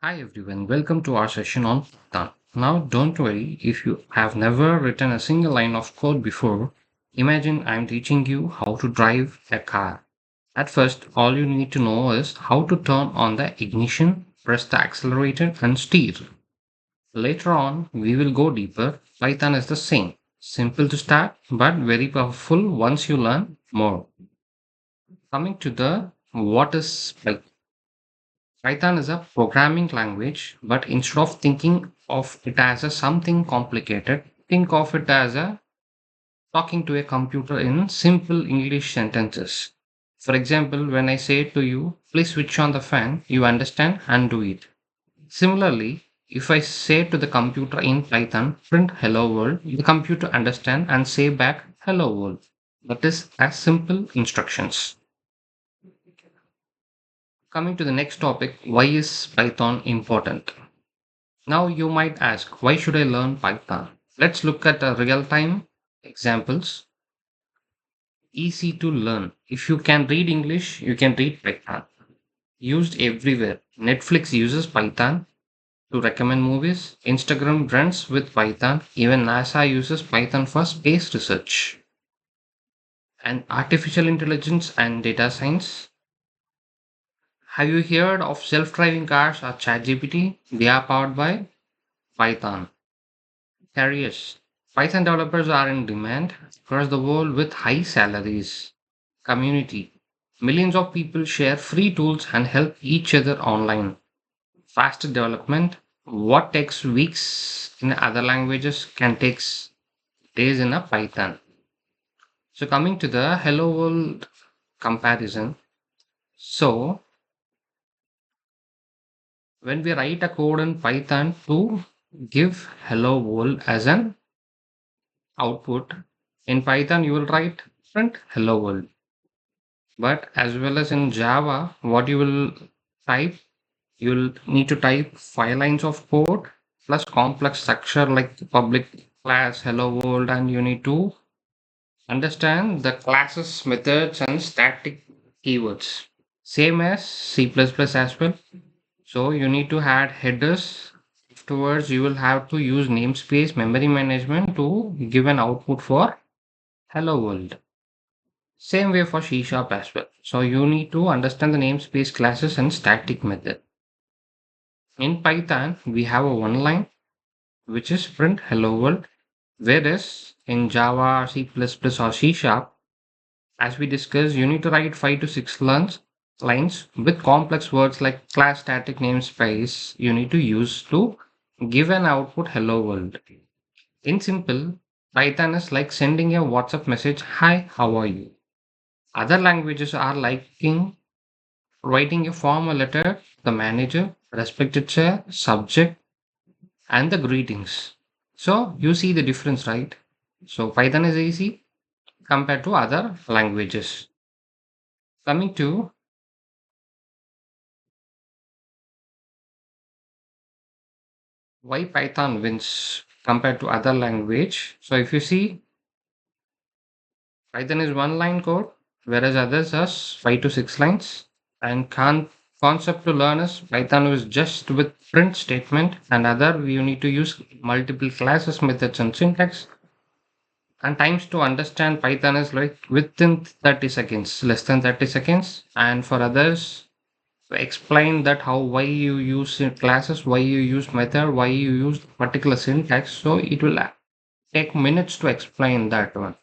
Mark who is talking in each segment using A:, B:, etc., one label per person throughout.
A: Hi everyone, welcome to our session on Python. Now, don't worry if you have never written a single line of code before. Imagine I'm teaching you how to drive a car. At first, all you need to know is how to turn on the ignition, press the accelerator, and steer. Later on, we will go deeper. Python is the same. Simple to start, but very powerful once you learn more. Coming to the what is Python? Python is a programming language, but instead of thinking of it as a something complicated, think of it as a talking to a computer in simple English sentences. For example, when I say to you, please switch on the fan, you understand and do it. Similarly, if I say to the computer in Python, print hello world, the computer understand and say back hello world. That is as simple instructions. Coming to the next topic, why is Python important? Now you might ask, why should I learn Python? Let's look at real-time examples. Easy to learn. If you can read English, you can read Python. Used everywhere. Netflix uses Python to recommend movies. Instagram runs with Python. Even NASA uses Python for space research. And artificial intelligence and data science. Have you heard of self-driving cars or ChatGPT? They are powered by Python. Careers. Python developers are in demand across the world with high salaries. Community. Millions of people share free tools and help each other online. Faster development. What takes weeks in other languages can take days in a Python. So coming to the hello world comparison. So when we write a code in Python to give hello world as an output, in Python you will write print hello world. But as well as in Java, what you will type, you'll need to type 5 lines of code plus complex structure like public class hello world, and you need to understand the classes, methods, and static keywords. Same as C++ as well. So you need to add headers. Afterwards, you will have to use namespace memory management to give an output for hello world. Same way for C sharp as well. So you need to understand the namespace classes and static method. In Python, we have a one line which is print hello world, whereas in Java, C++, or C sharp, as we discussed, you need to write 5 to 6 lines with complex words like class, static, namespace you need to use to give an output hello world. In simple, Python is like sending a WhatsApp message, hi, how are you? Other languages are liking writing a formal letter, the manager, respected chair, subject, and the greetings. So you see the difference, right? So Python is easy compared to other languages. Coming to why Python wins compared to other language. So if you see, Python is one line code, whereas others are 5 to 6 lines. And concept to learn is Python is just with print statement, and other you need to use multiple classes, methods, and syntax. And times to understand Python is like within 30 seconds, less than 30 seconds. And for others, to explain that how why you use classes, why you use method, why you use particular syntax. So it will take minutes to explain that one.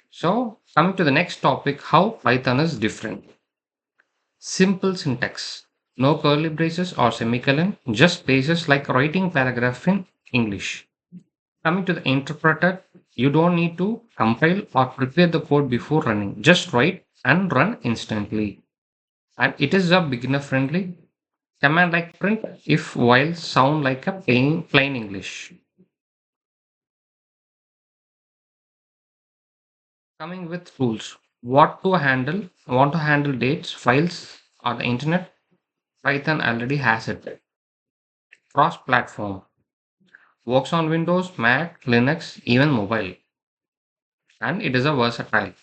A: So coming to the next topic, how Python is different. Simple syntax. No curly braces or semicolon, just spaces like writing paragraph in English. Coming to the interpreter, you don't need to compile or prepare the code before running. Just write and run instantly. And it is a beginner friendly. Command like print if while sound like a plain English. Coming with tools. What to handle? Want to handle dates, files, or the internet? Python already has it. Cross platform. Works on Windows, Mac, Linux, even mobile. And it is a versatile.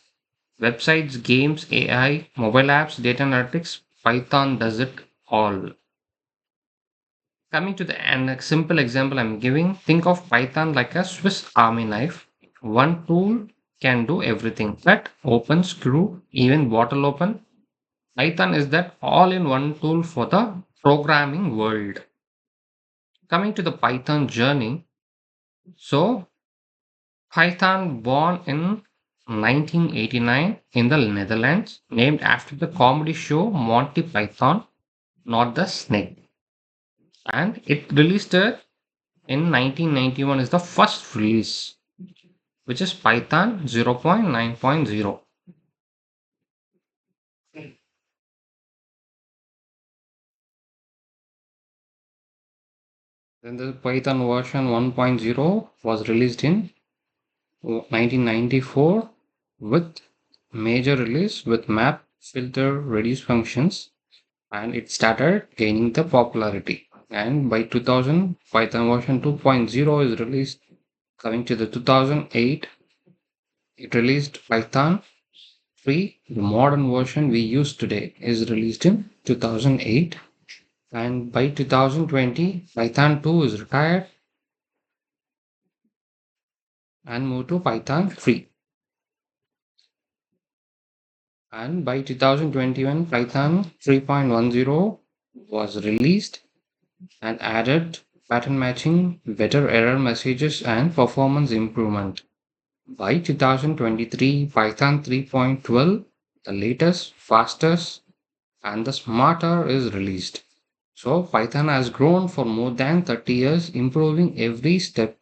A: Websites, games, AI, mobile apps, data analytics, Python does it all. Coming to the and a simple example I'm giving, think of Python like a Swiss Army knife. One tool can do everything. Cut, open, screw, even bottle open. Python is that all-in-one tool for the programming world. Coming to the Python journey, so Python born in 1989 in the Netherlands, named after the comedy show Monty Python, not the snake. And it released in 1991 is the first release, which is Python 0.9.0. Then the Python version 1.0 was released in 1994 with major release with map, filter, reduce functions, and it started gaining the popularity. And by 2000, Python version 2.0 is released. Coming to the 2008, it released Python 3. The modern version we use today is released in 2008. And by 2020, Python 2 is retired and moved to Python 3. And by 2021, Python 3.10 was released and added pattern matching, better error messages, and performance improvement. By 2023, Python 3.12, the latest, fastest, and the smarter is released. So, Python has grown for more than 30 years, improving every step.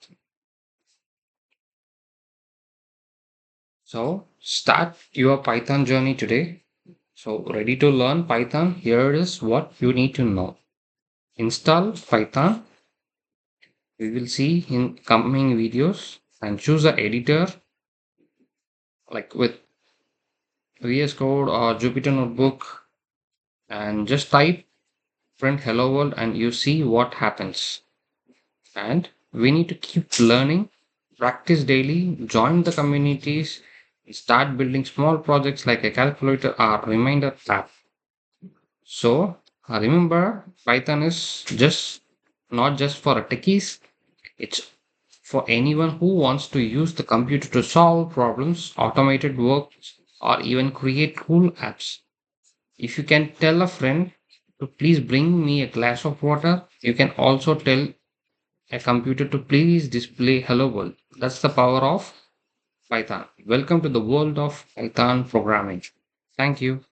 A: So, start your Python journey today. So, ready to learn Python? Here is what you need to know. Install Python. We will see in coming videos and choose the editor like with VS Code or Jupyter Notebook and just type print hello world and you see what happens. And we need to keep learning, practice daily, join the communities, start building small projects like a calculator or reminder app. So remember, Python is just not just for techies, it's for anyone who wants to use the computer to solve problems, automated works, or even create cool apps. If you can tell a friend to please bring me a glass of water, you can also tell a computer to please display hello world. That's the power of Python. Welcome to the world of Python programming. Thank you.